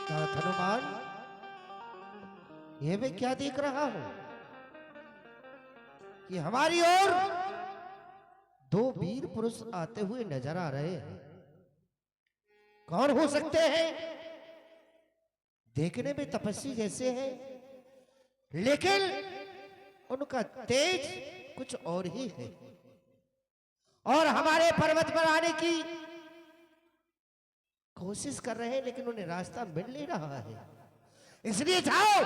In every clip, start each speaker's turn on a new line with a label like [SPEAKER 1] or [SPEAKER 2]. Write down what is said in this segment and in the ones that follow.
[SPEAKER 1] हनुमान, ये मैं क्या देख रहा हूं कि हमारी ओर दो वीर पुरुष आते हुए नजर आ रहे हैं। कौन हो सकते हैं? देखने में तपस्वी जैसे हैं, लेकिन उनका तेज कुछ और ही है और हमारे पर्वत पर आने की कोशिश कर रहे हैं, लेकिन उन्हें रास्ता मिल नहीं रहा है। इसलिए जाओ,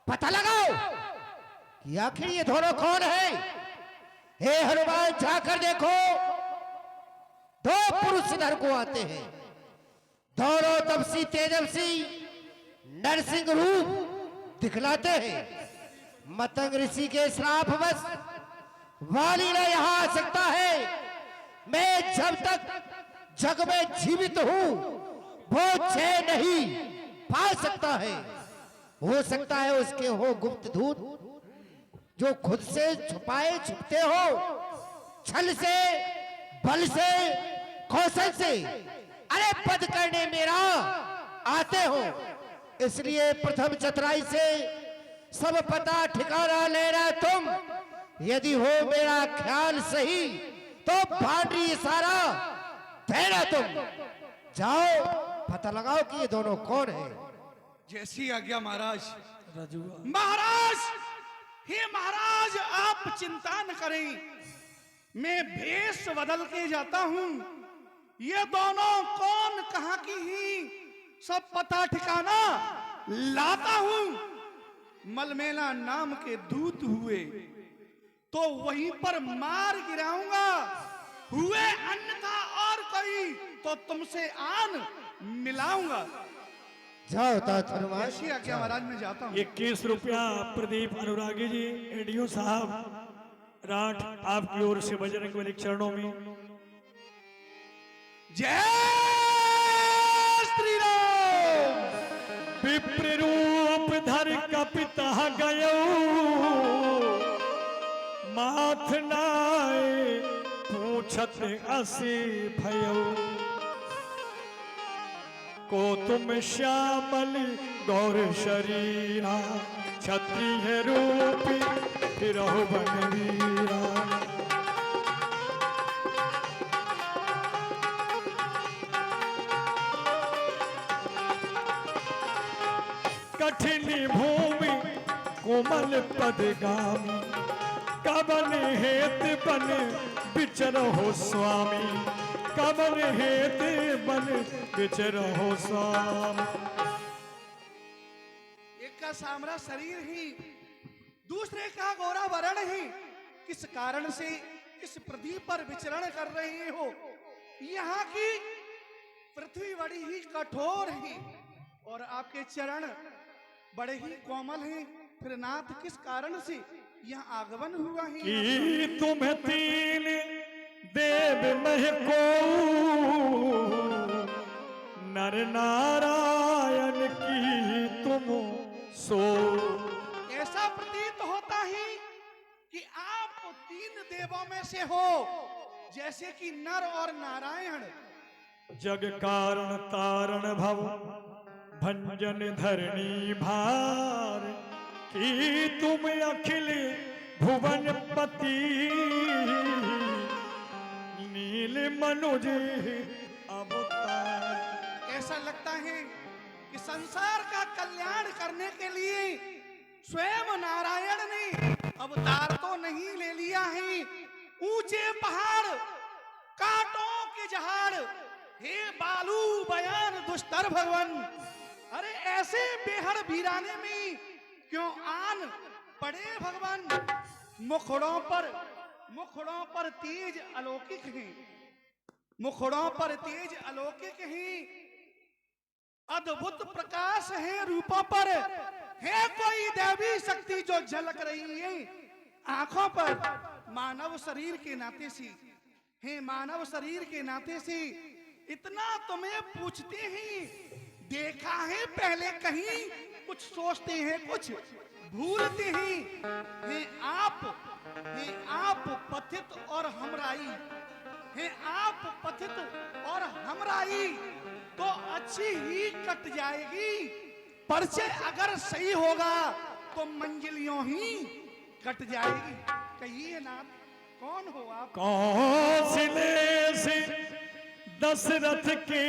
[SPEAKER 1] पता लगाओ कि आखिर ये दोनों कौन है। हे हनुमान, जाकर देखो, दो पुरुष इधर को आते हैं। दोनों तपसी तेजस्वी नरसिंह रूप दिखलाते हैं। मतंग ऋषि के श्रापवश वाली न यहां आ सकता है। मैं जब तक जग में जीवित हूं वो चैन नहीं पा सकता है। हो सकता है उसके हो गुप्त दूत जो खुद से छुपाए छुपते हो, छल से, बल से, कौशल से अरे पद करने मेरा आते हो। इसलिए प्रथम चतुराई से सब पता ठिकाना लेना तुम। यदि हो मेरा ख्याल सही तो बांड्री इशारा देना तुम। जाओ, पता लगाओ कि ये दोनों कौन है।
[SPEAKER 2] जैसी आज्ञा महाराज।
[SPEAKER 3] रजुआ
[SPEAKER 2] महाराज, हे महाराज, आप चिंता न करें, मैं भेष बदल के जाता हूं। ये दोनों कौन कहां की ही सब पता ठिकाना लाता हूं। मलमेला नाम के दूत हुए तो वहीं पर मार गिराऊंगा। हुए अन्यथा और कोई तो तुमसे आन मिलाऊंगा।
[SPEAKER 1] जाओ तात हनुमान।
[SPEAKER 2] ऐसी आज्ञा महाराज, मैं जाता हूं।
[SPEAKER 3] 21 रुपया प्रदीप अनुरागी जी, एडीओ साहब राठ, आपकी ओर से बजरंग बली के चरणों में।
[SPEAKER 2] जय श्री राम।
[SPEAKER 3] विप्र रूप धर कपिता गयो, माथ नाय पूछत असी भयो। को तुम श्यामल गौर शरीरा, क्षत्रिय रूप फिरहु बनवीरा। कठिन भूमि कोमल पदगामी, कवन हेत बन विचरहो स्वामी। कवन हेत बन विचरहो स्वामी।
[SPEAKER 2] एक का सामरा शरीर ही, दूसरे का गोरा वर्ण ही, किस कारण से इस पृथ्वी पर विचरण कर रहे हो। यहाँ की पृथ्वी बड़ी ही कठोर है और आपके चरण बड़े ही कोमल हैं। फिर नाथ, किस कारण से यहाँ आगमन हुआ है?
[SPEAKER 3] कि तुम तीन देव मह को, नर नारायण की तुम सो।
[SPEAKER 2] ऐसा प्रतीत होता है कि आप तीन देवों में से हो, जैसे कि नर और नारायण।
[SPEAKER 3] जग कारण तारण भव भंजन धरणी भार, कि तुम अखिल भुवन पति नील मनुज अवतार।
[SPEAKER 2] ऐसा लगता है कि संसार का कल्याण करने के लिए स्वयं नारायण ने अवतार तो नहीं ले लिया है। ऊंचे पहाड़, कांटों के जहाड़, हे बालू बयान दुष्टर भगवान। अरे ऐसे बेहड़ वीराने में क्यों आन पड़े भगवान। मुखड़ों पर तेज अलौकिक है, मुखड़ों पर तेज अलौकिक है। अद्भुत प्रकाश है रूपों पर, है कोई दैवी शक्ति जो झलक रही है आंखों पर। मानव शरीर के नाते से, है मानव शरीर के नाते से इतना तुम्हें पूछते हैं, देखा है पहले कहीं, कुछ सोचते हैं कुछ भूलते हैं। हैं आप पथित और हमराई, हैं आप पथित और हमराई। तो पर्ची ही कट जाएगी। परिचय अगर सही होगा तो मंजिल यूं ही कट जाएगी। कहिए नाथ, कौन हो आप?
[SPEAKER 3] कौशले से दशरथ के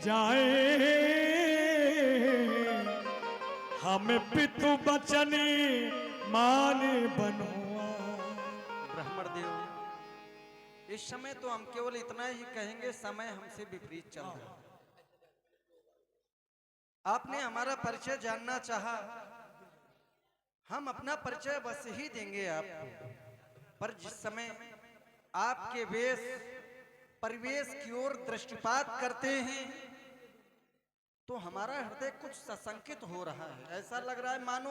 [SPEAKER 3] जाए, हमें पितु बचने माने बनुआ।
[SPEAKER 4] ब्राह्मण देव, इस समय तो हम केवल इतना ही कहेंगे, समय हमसे विपरीत चल रहा है। आपने हमारा परिचय जानना चाहा, हम अपना परिचय बस ही देंगे आपको। पर जिस समय आपके वेश परिवेश की ओर दृष्टिपात करते हैं तो हमारा हृदय कुछ सशंकित हो रहा है। ऐसा लग रहा है मानो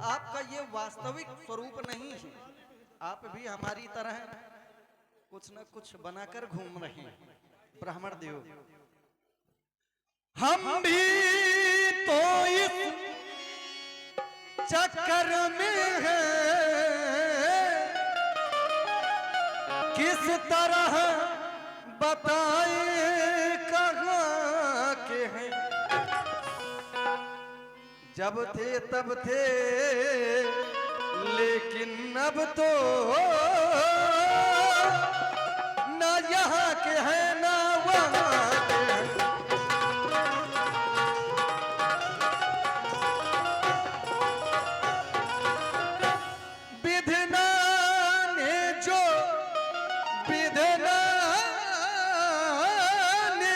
[SPEAKER 4] आपका ये वास्तविक स्वरूप नहीं है। आप भी हमारी तरह कुछ न कुछ बनाकर घूम रहे हैं। ब्राह्मण देव,
[SPEAKER 3] हम भी तो इस चक्कर में हैं, किस तरह बताए कहाँ के हैं।
[SPEAKER 4] जब थे तब थे, लेकिन अब तो ना यहाँ के हैं ना वहाँ के हैं।
[SPEAKER 3] विधना ने जो विधना ने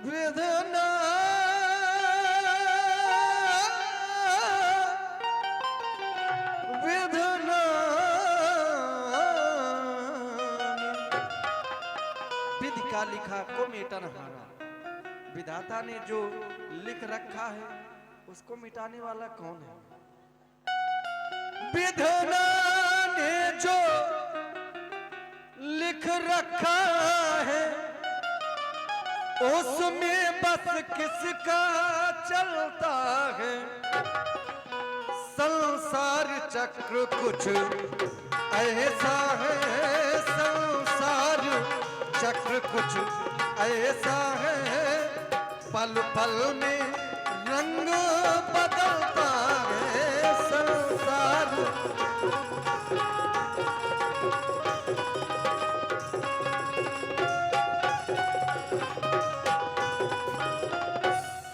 [SPEAKER 3] विधना विधना
[SPEAKER 4] विधि का लिखा को मेटन हारा। विधाता ने जो लिख रखा है उसको मिटाने वाला कौन है?
[SPEAKER 3] विधना ने जो लिख रखा है उसमें बस किसका चलता है। संसार चक्र कुछ ऐसा है, संसार चक्र कुछ ऐसा है, पल पल में रंग बदलता है संसार।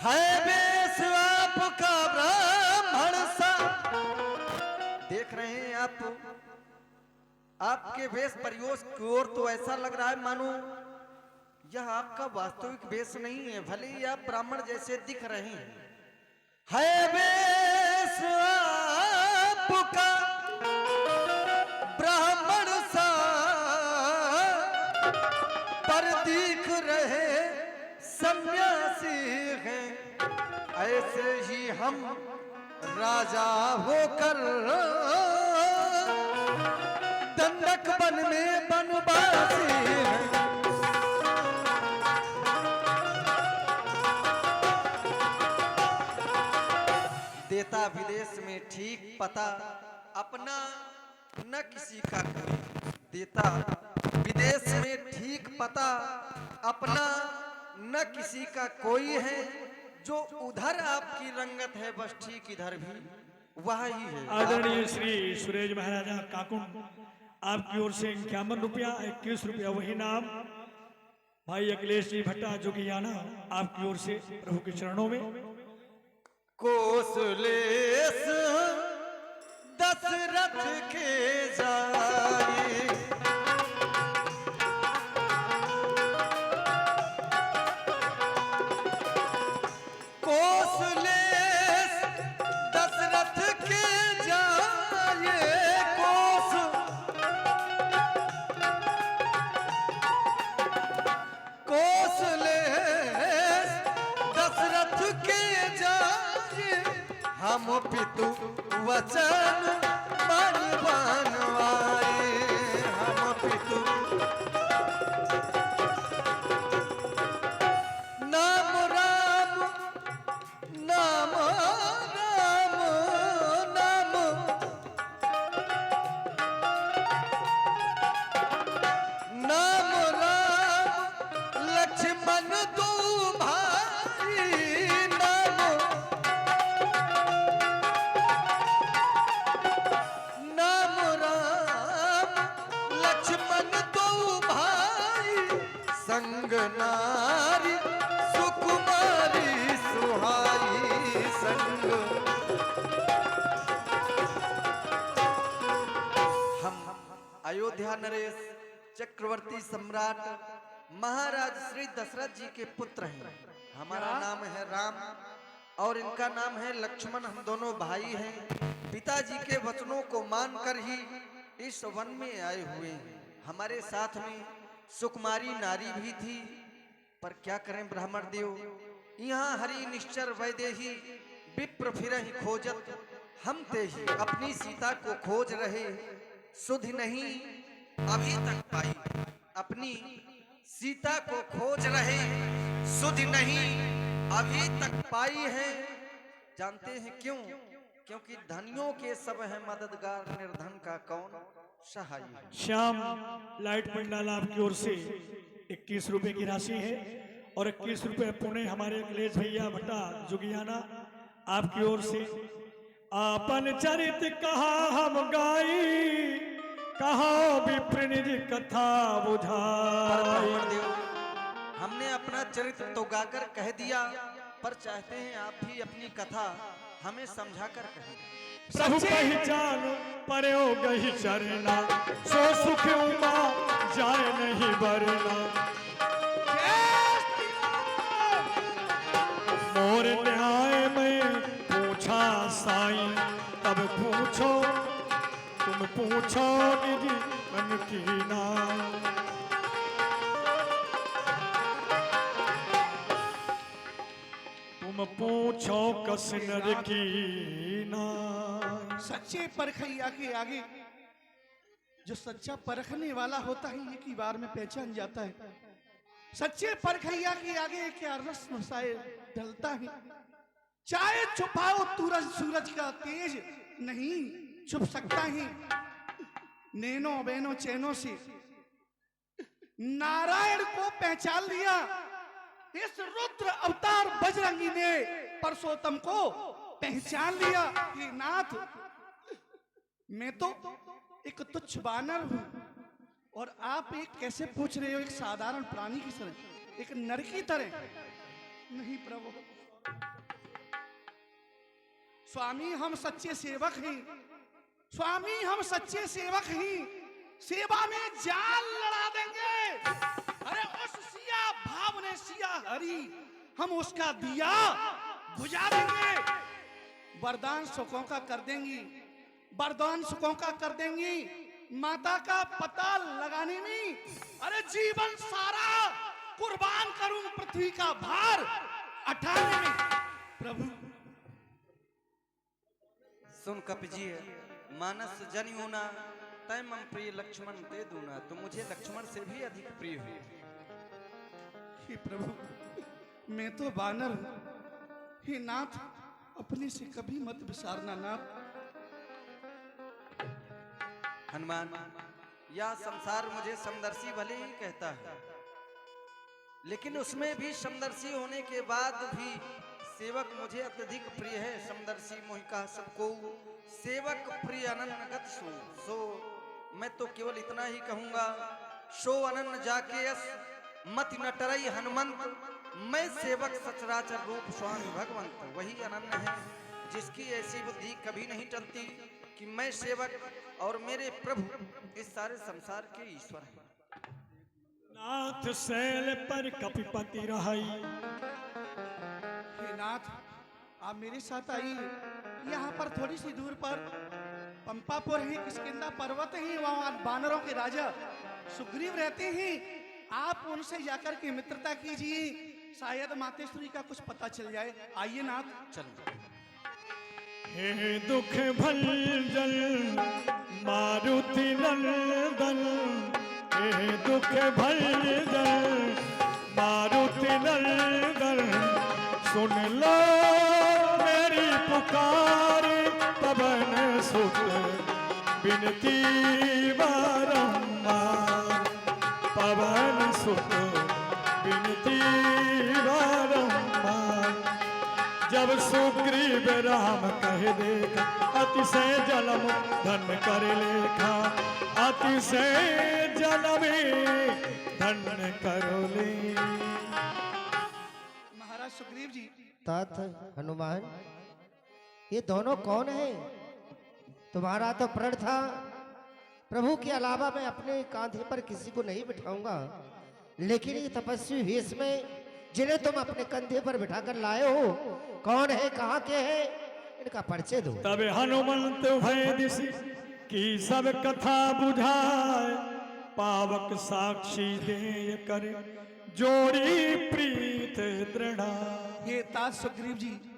[SPEAKER 3] है वेश आपका ब्राह्मण सा।
[SPEAKER 4] देख रहे हैं आप, आपके वेश परिवेश की ओर तो ऐसा लग रहा है मानो यह आपका वास्तविक वेश नहीं है। भले ही आप ब्राह्मण जैसे दिख रहे हैं।
[SPEAKER 3] है वेश आपका ब्राह्मण सा, पर दिख रहे सन्यासी हैं।
[SPEAKER 4] ऐसे ही हम
[SPEAKER 3] राजा होकर दंडक वन में बनवासी हैं।
[SPEAKER 4] देता विदेश में ठीक पता, अपना न किसी का कोई। देता विदेश में ठीक पता, अपना न किसी का कोई है। जो उधर आपकी रंगत है बस ठीक इधर भी वह ही है।
[SPEAKER 3] आदरणीय श्री सुरेश महाराजा काकुन, आपकी ओर से 51 रुपया 21 रुपया वही नाम भाई अखिलेश जी भट्टा जोगियाना आपकी ओर से प्रभु के चरणों में।
[SPEAKER 4] कोसलेस दशरथ के जाए,
[SPEAKER 3] कोसलेस दशरथ के जाए, कोसलेस दशरथ के जाए,
[SPEAKER 4] हम पितु वचन मन बनवाए। हम पितु
[SPEAKER 3] नाम राम नाम राम नाम नाम राम लक्ष्मण
[SPEAKER 4] अयोध्या नरेश चक्रवर्ती सम्राट महाराज श्री दशरथ जी के पुत्र हैं। हमारा नाम है राम और इनका नाम है लक्ष्मण। हम दोनों भाई हैं। पिताजी के वचनों को मानकर ही इस वन में आए हुए हैं। हमारे साथ में सुकुमारी नारी भी थी, पर क्या करें ब्राह्मण देव, यहाँ हरि निश्चर वैदेही विप्र फिरहि खोजत, हम ते ही अपनी सीता को खोज रहे, सुध नहीं अभी तक पाई। अपनी सीता को खोज रहे, सुध नहीं अभी तक पाई है। जानते हैं क्यों? क्योंकि धनियों के सब है मददगार, निर्धन का कौन सहाय है।
[SPEAKER 3] श्याम लाइट पंडाल आपकी ओर से 21 रुपए की राशि है और 21 रुपए पुणे हमारे अखिलेश भैया भट्टा जुगियाना आपकी ओर से। आपन चरित कहा हम गाई, कहा विप्र निज कथा बुझाई।
[SPEAKER 4] हमने अपना चरित्र तो गाकर कह दिया, पर चाहते हैं आप भी अपनी कथा हमें समझाकर कहें।
[SPEAKER 3] प्रभु पहचान पर्यो गही चरना, सो सुख उमा जाए नहीं बरना। मोर न्याय में पूछा साईं, तब पूछो तुम पूछो निज मन की ना। तुम पूछो कस नर की ना।
[SPEAKER 2] सच्चे परखैया के आगे जो सच्चा परखने वाला होता है एक ही बार में पहचान जाता है। सच्चे परखैया के आगे क्या रस्म शायद ढलता है। चाहे छुपाओ सूरज का तेज नहीं छुप सकता है। नैनो बहनों चैनों से नारायण को पहचान लिया। इस रुद्र अवतार बजरंगी ने परसोत्तम को पहचान लिया कि नाथ मैं तो एक तुच्छ बानर हूं और आप एक कैसे पूछ रहे हो एक साधारण प्राणी की तरह, एक नर की तरह। नहीं प्रभु, स्वामी हम सच्चे सेवक हैं। स्वामी हम सच्चे सेवक हैं, सेवा में जान लड़ा देंगे। अरे उस सिया भाव ने सिया हरि, हम उसका दिया बुझा देंगे। वरदान सुखों का कर देंगी, वरदान सुखों का कर देंगी। माता का पता लगाने में अरे जीवन सारा कुर्बान करूं, पृथ्वी का भार उठाने में। प्रभु
[SPEAKER 4] सुन कपिजिए, मानस जन होना तय मम प्रिय लक्ष्मण दे दूना। तुम मुझे लक्ष्मण से भी अधिक प्रिय हो।
[SPEAKER 2] हे प्रभु मैं तो बानर हूं। हे नाथ अपने से कभी मत विसारना नाथ।
[SPEAKER 4] हनुमान, यह संसार मुझे समदर्शी भले ही कहता है, लेकिन उसमें भी समदर्शी होने के बाद भी सेवक मुझे अत्यधिक प्रिय है। समदर्शी मोहि कहा सबको, सेवक प्रिय अनन्नगत सो मैं तो केवल इतना ही कहूंगा, सो अनन्न जाके यस मति न टरई हनुमंत। मैं सेवक सचराचर रूप स्वामी भगवंत। वही अनन्य है जिसकी ऐसी बुद्धि कभी नहीं टलती कि मैं सेवक और मेरे प्रभु इस सारे संसार के ईश्वर हैं।
[SPEAKER 3] नाथ शैल पर कपिपति रहाई।
[SPEAKER 2] हे नाथ आप मेरे साथ आइए। यहाँ पर थोड़ी सी दूर पर पंपापुर है, किष्किंधा पर्वत है, वहाँ बानरों के राजा सुग्रीव रहते हैं। आप उनसे जाकर के मित्रता कीजिए, शायद मातेश्वरी का कुछ पता चल जाए। आइए नाथ।
[SPEAKER 4] चलो।
[SPEAKER 3] हे दुख भंजन मारुति नंदन, हे दुख भंजन मारुति नंदन, सुन लो मेरी पुकार, पवन सुत बिनती बारंबार, पवन सुत बिनती बारंबार। जब सुग्रीव राम कह देखा, अतिशय जलम धन कर लेखा, अतिशय जलम धन करो ले।
[SPEAKER 2] महाराज सुग्रीव जी।
[SPEAKER 1] तात हनुमान, ये दोनों कौन है? तुम्हारा तो प्रण था प्रभु के अलावा मैं अपने कांधे पर किसी को नहीं बिठाऊंगा, लेकिन ये तपस्वी वेश में जिन्हें तुम अपने कंधे पर बिठाकर लाए हो, कौन है, कहाँ के हैं, इनका परिचय दो।
[SPEAKER 3] तब हनुमंत भय दिशि की सब कथा बुझाए, पावक साक्षी दे कर जोड़ी प्रीत दृढ़ा।
[SPEAKER 2] ये तात सुग्रीव जी